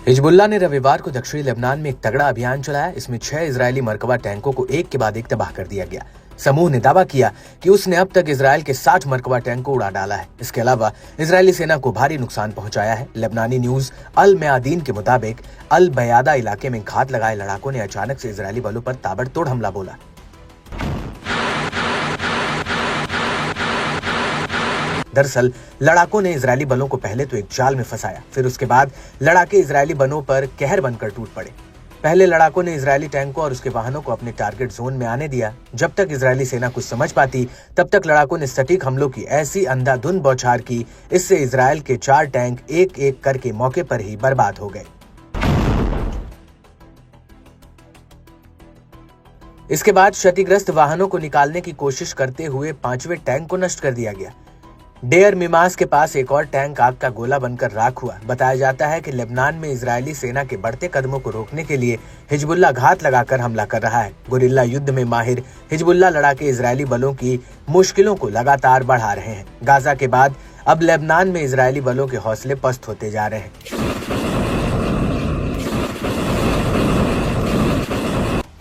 Hezbollah ने रविवार को दक्षिणी लेबनान में एक तगड़ा अभियान चलाया। इसमें 6 इजरायली मरकबा टैंकों को एक के बाद एक तबाह कर दिया गया। समूह ने दावा किया कि उसने अब तक इजरायल के 60 मरकबा टैंक को उड़ा डाला है। इसके अलावा इजरायली सेना को भारी नुकसान पहुंचाया है। लेबनानी न्यूज अल मयादीन के मुताबिक अल बयादा इलाके में घात लगाए लड़ाकों ने अचानक से इजरायली बलों पर ताबड़तोड़ हमला बोला। दरअसल लड़ाकों ने इजरायली बलों को पहले तो एक जाल में फंसाया, फिर उसके बाद लड़ाके इजरायली बलों पर कहर बनकर टूट पड़े। पहले लड़ाकों ने इजरायली टैंकों और उसके वाहनों को अपने टारगेट जोन में आने दिया। जब तक इजरायली सेना कुछ समझ पाती तब तक लड़ाकों ने सटीक हमलों की ऐसी अंधाधुंध बौछार की, इससे इजरायल के 4 टैंक एक एक करके मौके पर ही बर्बाद हो गए। इसके बाद क्षतिग्रस्त वाहनों को निकालने की कोशिश करते हुए 5वें टैंक को नष्ट कर दिया गया। डेयर मिमास के पास एक और टैंक आग का गोला बनकर राख हुआ। बताया जाता है कि लेबनान में इजरायली सेना के बढ़ते कदमों को रोकने के लिए हिजबुल्लाह घात लगाकर हमला कर रहा है। गुरिल्ला युद्ध में माहिर हिजबुल्लाह लड़ाके इजरायली बलों की मुश्किलों को लगातार बढ़ा रहे हैं। गाजा के बाद अब लेबनान में इजरायली बलों के हौसले पस्त होते जा रहे हैं।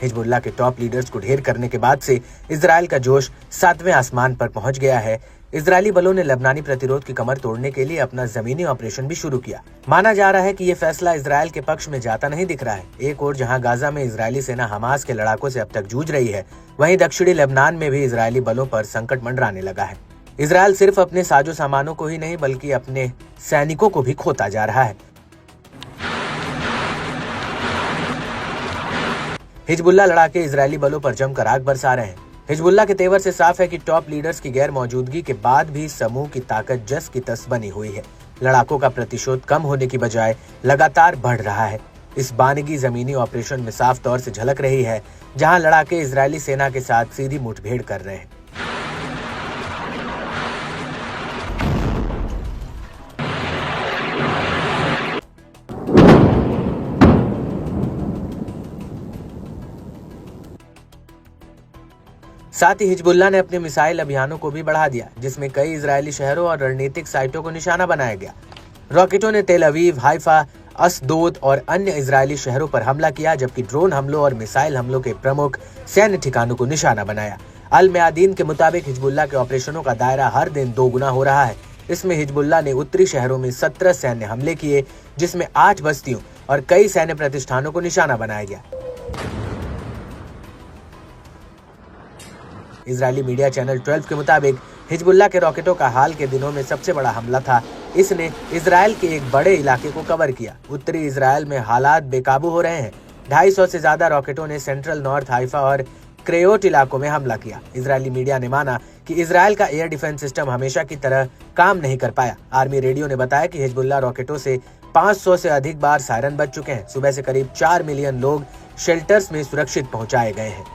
हिजबुल्लाह के टॉप लीडर्स को ढेर करने के बाद से इजरायल का जोश 7वें आसमान पर पहुंच गया है। इजरायली बलों ने लेबनानी प्रतिरोध की कमर तोड़ने के लिए अपना जमीनी ऑपरेशन भी शुरू किया। माना जा रहा है कि ये फैसला इजरायल के पक्ष में जाता नहीं दिख रहा है। एक और जहां गाजा में इजरायली सेना हमास के लड़ाकों से अब तक जूझ रही है, वहीं दक्षिणी लेबनान में भी इजरायली बलों पर संकट मंडराने लगा है। इजरायल सिर्फ अपने साजो सामानों को ही नहीं बल्कि अपने सैनिकों को भी खोता जा रहा है। हिजबुल्लाह लड़ाके इजरायली बलों पर जमकर आग बरसा रहे हैं। हिजबुल्लाह के तेवर से साफ है कि टॉप लीडर्स की गैर मौजूदगी के बाद भी समूह की ताकत जस की तस बनी हुई है। लड़ाकों का प्रतिशोध कम होने की बजाय लगातार बढ़ रहा है। इस बानगी जमीनी ऑपरेशन में साफ तौर से झलक रही है, जहां लड़ाके इजरायली सेना के साथ सीधी मुठभेड़ कर रहे हैं। साथ ही हिजबुल्लाह ने अपने मिसाइल अभियानों को भी बढ़ा दिया, जिसमें कई इजरायली शहरों और रणनीतिक साइटों को निशाना बनाया गया। रॉकेटों ने तेल अवीव, हाइफा, अस्दोद और अन्य इजरायली शहरों पर हमला किया, जबकि ड्रोन हमलों और मिसाइल हमलों के प्रमुख सैन्य ठिकानों को निशाना बनाया। अल मयादीन के मुताबिक हिजबुल्लाह के ऑपरेशनों का दायरा हर दिन 2 गुना हो रहा है। इसमें हिजबुल्लाह ने उत्तरी शहरों में 17 सैन्य हमले किए, जिसमें 8 बस्तियों और कई सैन्य प्रतिष्ठानों को निशाना बनाया गया। इजरायली मीडिया चैनल 12 के मुताबिक हिजबुल्लाह के रॉकेटों का हाल के दिनों में सबसे बड़ा हमला था। इसने इजरायल के एक बड़े इलाके को कवर किया। उत्तरी इजरायल में हालात बेकाबू हो रहे हैं। 250 से ज्यादा रॉकेटों ने सेंट्रल नॉर्थ हाइफा और क्रेयोट इलाकों में हमला किया। इजरायली मीडिया ने माना कि इजरायल का एयर डिफेंस सिस्टम हमेशा की तरह काम नहीं कर पाया। आर्मी रेडियो ने बताया कि हिजबुल्लाह रॉकेटों से 500 से अधिक बार सायरन बज चुके हैं। सुबह से करीब 4 मिलियन लोग शेल्टर्स में सुरक्षित पहुंचाए गए हैं।